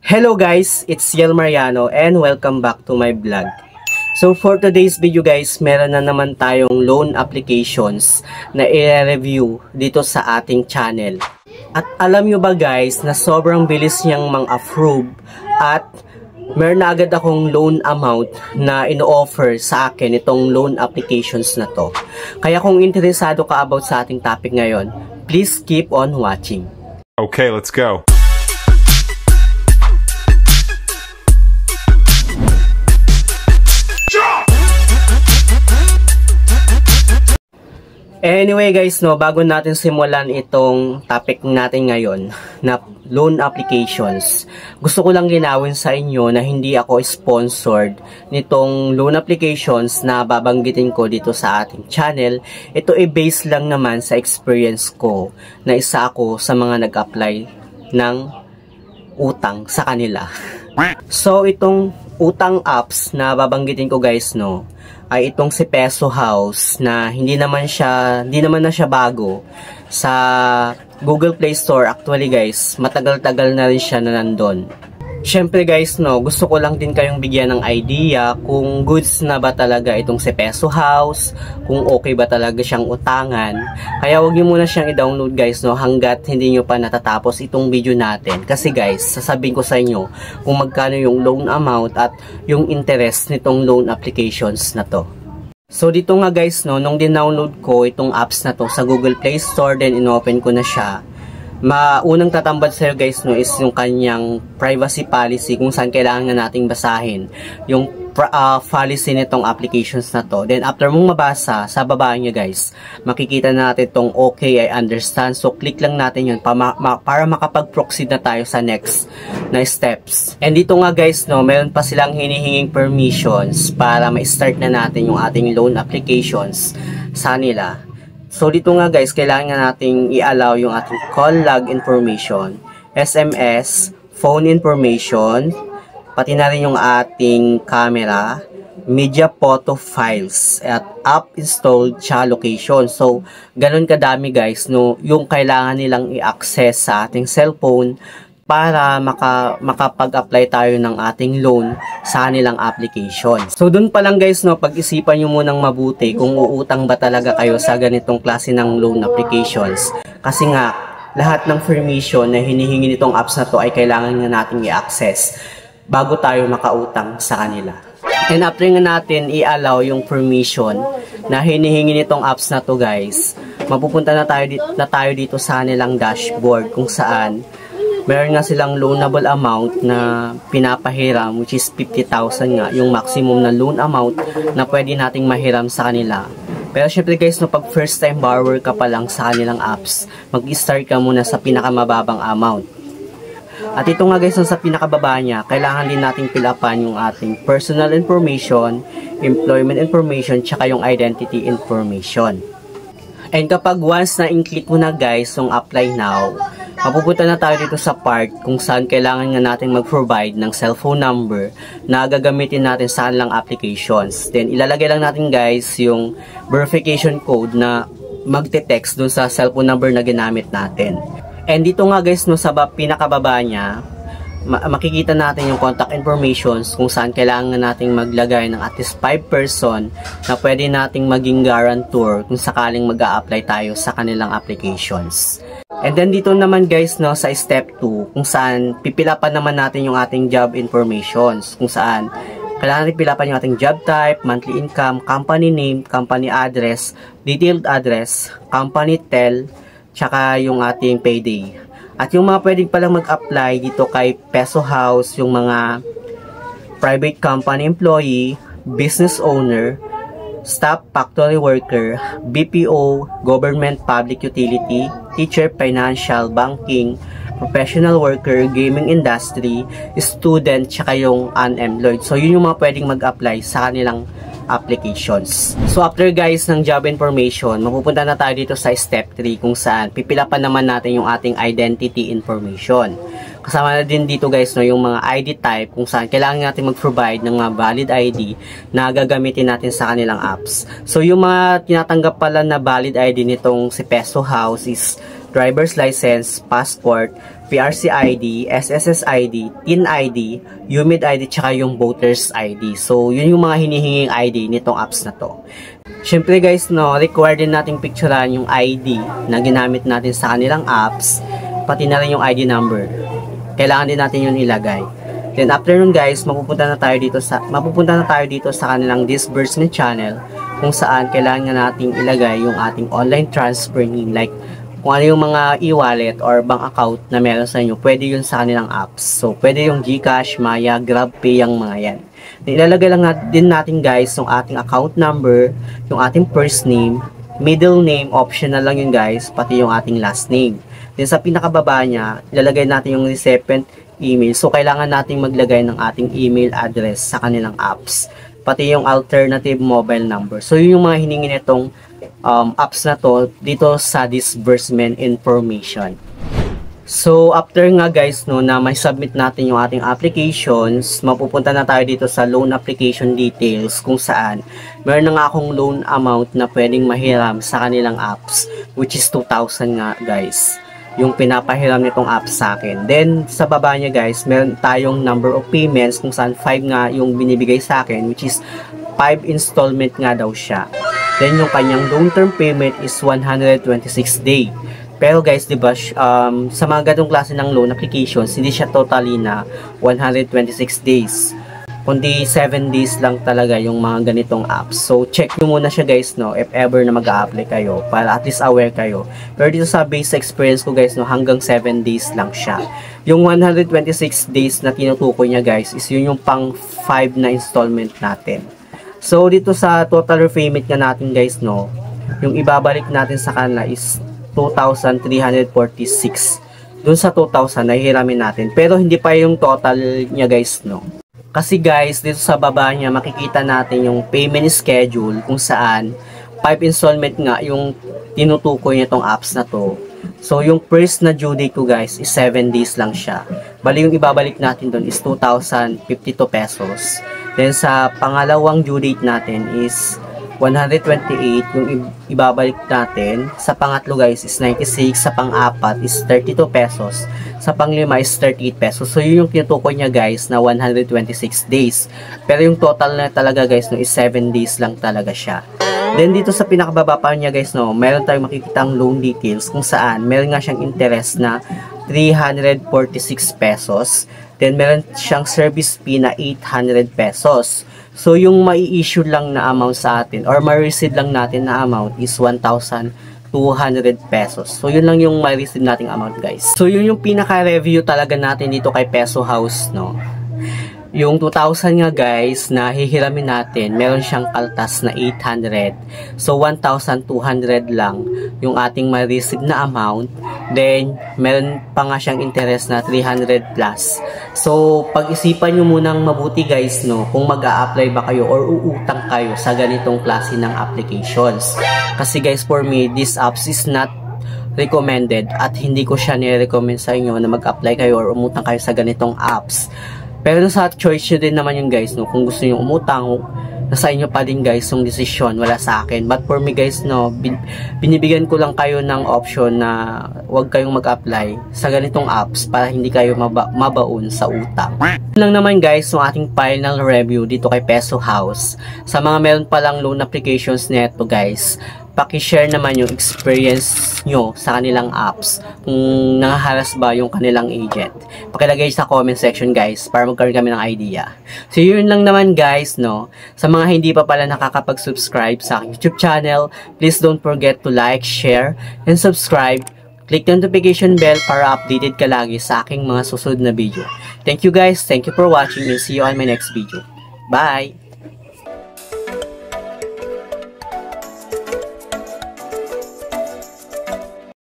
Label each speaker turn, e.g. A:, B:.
A: Hello guys, it's Yel Mariano and welcome back to my vlog. So for today's video guys, meron na naman tayong loan applications na i-review dito sa ating channel. At alam nyo ba guys na sobrang bilis niyang mang-approve at meron na agad akong loan amount na ino-offer sa akin itong loan applications na to. Kaya kung interesado ka about sa ating topic ngayon, please keep on watching.
B: Okay, let's go.
A: Anyway guys, bago natin simulan itong topic natin ngayon na loan applications, gusto ko lang linawin sa inyo na hindi ako sponsored nitong loan applications na babanggitin ko dito sa ating channel. Ito ay based lang naman sa experience ko na isa ako sa mga nag-apply ng utang sa kanila. So itong utang apps na babanggitin ko guys ay itong si Peso House na hindi naman na siya bago sa Google Play Store. Actually guys, matagal-tagal na rin siya na nandun. Syempre guys, gusto ko lang din kayong bigyan ng idea kung goods na ba talaga itong si Peso House, kung okay ba talaga siyang utangan. Kaya huwag niyo muna siyang i-download guys hanggat hindi niyo pa natatapos itong video natin. Kasi guys, sasabihin ko sa inyo kung magkano yung loan amount at yung interest nitong loan applications na to. So dito nga guys, nung din-download ko itong apps na to sa Google Play Store, then in-open ko na siya. Unang tatambad sa'yo guys is yung kanyang privacy policy, kung saan kailangan na nating basahin yung policy nitong applications na to. Then after mong mabasa, sa baba niya guys, makikita natin itong okay, I understand. So click lang natin yun para makapag-proceed na tayo sa next na steps. And dito nga guys, meron pa silang hinihinging permissions para ma-start na natin yung ating loan applications sa nila. So dito nga guys, kailangan nating i-allow yung ating call log information, SMS, phone information, pati na rin yung ating camera, media photo files, at app installed siya location. So ganun kadami guys yung kailangan nilang i-access sa ating cellphone para makapag-apply tayo ng ating loan sa nilang application. So dun pa lang guys, pag-isipan nyo munang mabuti kung uutang ba talaga kayo sa ganitong klase ng loan applications. Kasi nga, lahat ng permission na hinihingi nitong apps na to ay kailangan nga natin i-access bago tayo makautang sa kanila. And after nga natin i-allow yung permission na hinihingi nitong apps na to guys, mapupunta na tayo dito sa nilang dashboard kung saan meron nga silang loanable amount na pinapahiram, which is 50,000 nga, yung maximum na loan amount na pwede nating mahiram sa kanila. Pero syempre guys, pag first time borrower ka pa lang sa kanilang apps, mag-start ka muna sa pinakamababang amount. At ito nga guys, sa pinakababa niya, kailangan din nating fill upan yung ating personal information, employment information, tsaka yung identity information. And kapag once na in-click mo na guys yung apply now, mapupunta na tayo dito sa part kung saan kailangan nga natin mag-provide ng cellphone number na gagamitin natin sa kanilang applications. Then ilalagay lang natin guys yung verification code na magte-text dun sa cellphone number na ginamit natin. And dito nga guys, sa pinakababa niya, makikita natin yung contact informations kung saan kailangan nating maglagay ng at least 5 person na pwede nating maging guarantor kung sakaling mag-a-apply tayo sa kanilang applications. And then dito naman guys, sa step 2, kung saan pipilapan naman natin yung ating job informations, kung saan kailangan natin pilapan yung ating job type, monthly income, company name, company address, detailed address, company tel, tsaka yung ating payday. At yung mga pwedeng palang mag-apply dito kay Peso House, yung mga private company employee, business owner, staff, factory worker, BPO, government, public utility, teacher, financial, banking, professional worker, gaming industry, student, tsaka yung unemployed. So yun yung mga pwedeng mag-apply sa kanilang applications. So after guys ng job information, mapupunta na tayo dito sa step 3 kung saan pipilapan naman natin yung ating identity information. Kasama na din dito guys yung mga ID type kung saan kailangan natin mag-provide ng mga valid ID na gagamitin natin sa kanilang apps. So yung mga tinatanggap pala na valid ID nitong si Peso House is driver's license, passport, PRC ID, SSS ID, TIN ID, UMID ID, tsaka yung voter's ID. So, yun yung mga hinihinging ID nitong apps na to. Syempre guys, no, required din nating picturean yung ID na ginamit natin sa kanilang apps, pati na rin yung ID number. Kailangan din natin yun ilagay. Then after nun guys, mapupunta na tayo dito sa kanilang disbursement channel, kung saan kailangan nating ilagay yung ating online transfer name, like kung ano yung mga e-wallet or bank account na meron sa inyo, pwede yun sa kanilang apps. So pwede yung GCash, Maya, GrabPay, yung mga yan. Ilalagay lang din natin guys yung ating account number, yung ating first name, middle name, optional lang yun guys, pati yung ating last name. Then sa pinakababa niya, ilalagay natin yung recipient email. So kailangan nating maglagay ng ating email address sa kanilang apps, pati yung alternative mobile number. So yun yung mga hiningi nitong apps na to dito sa disbursement information. So after nga guys, no, na may submit natin yung ating applications, mapupunta na tayo dito sa loan application details, kung saan meron na nga akong loan amount na pwedeng mahiram sa kanilang apps, which is 2,000 nga guys, yung pinapahiram nitong app sa akin. Then sa baba niya guys, meron tayong number of payments, kung saan 5 nga yung binibigay sa akin, which is 5 installment nga daw siya. Then yung kanyang long term payment is 126 day. Pero guys, diba, sa mga ganong klase ng loan applications, hindi siya totally na 126 days, kundi 7 days lang talaga yung mga ganitong apps. So check nyo muna siya guys, no, if ever na mag-a-apply kayo, para at least aware kayo. Pero dito sa base experience ko guys, no, hanggang 7 days lang siya. Yung 126 days na tinutukoy niya guys, is yun yung pang 5 na installment natin. So dito sa total repayment nga natin guys, no, yung ibabalik natin sa kanila is 2,346. Dun sa 2,000 nahihiramin natin, pero hindi pa yung total niya guys, no. Kasi guys, dito sa baba niya makikita natin yung payment schedule, kung saan 5 installment nga yung tinutukoy nitong apps na to. So yung first na due date ko guys is 7 days lang siya. Bali yung ibabalik natin doon is 2,052 pesos. Then sa pangalawang due date natin is 128 yung ibabalik natin. Sa pangatlo guys is 96. Sa pang-apat is 32 pesos. Sa pang-lima is 38 pesos. So yun yung tinutukoy niya guys na 126 days. Pero yung total na talaga guys, no, is 7 days lang talaga siya. Then dito sa pinakababa pa niya guys, no, meron tayong makikitang loan details, kung saan meron nga siyang interest na 346 pesos. Then meron siyang service fee na 800 pesos. So yung mai-issue lang na amount sa atin or ma-receive lang natin na amount is 1,200 pesos. So yun lang yung ma-receive nating amount guys. So yun yung pinaka-review talaga natin dito kay Peso House, no. Yung 2,000 nga guys na hihiramin natin, meron siyang kaltas na 800. So 1,200 lang yung ating ma-receive na amount. Then meron pa nga siyang interest na 300 plus. So pag-isipan nyo munang mabuti guys, no, kung mag-a-apply ba kayo or uutang kayo sa ganitong klase ng applications. Kasi guys, for me, this apps is not recommended at hindi ko siya nire-recommend sa inyo na mag-apply kayo or umutang kayo sa ganitong apps. Pero sa choice nyo din naman yung guys, no, kung gusto nyo umutang, nasa inyo pa din guys yung desisyon, wala sa akin. But for me guys, no, binibigyan ko lang kayo ng option na huwag kayong mag-apply sa ganitong apps para hindi kayo mabaon sa utang. Lang naman guys yung ating final review dito kay Peso House. Sa mga meron palang loan applications neto guys, paki-share naman yung experience nyo sa kanilang apps, kung nangaharas ba yung kanilang agent. Pakilagay sa comment section guys para magkaroon kami ng idea. So yun lang naman guys, no. Sa mga hindi pa pala nakakapag-subscribe sa aking YouTube channel, please don't forget to like, share, and subscribe. Click the notification bell para updated ka lagi sa aking mga susunod na video. Thank you guys, thank you for watching, and see you on my next video. Bye!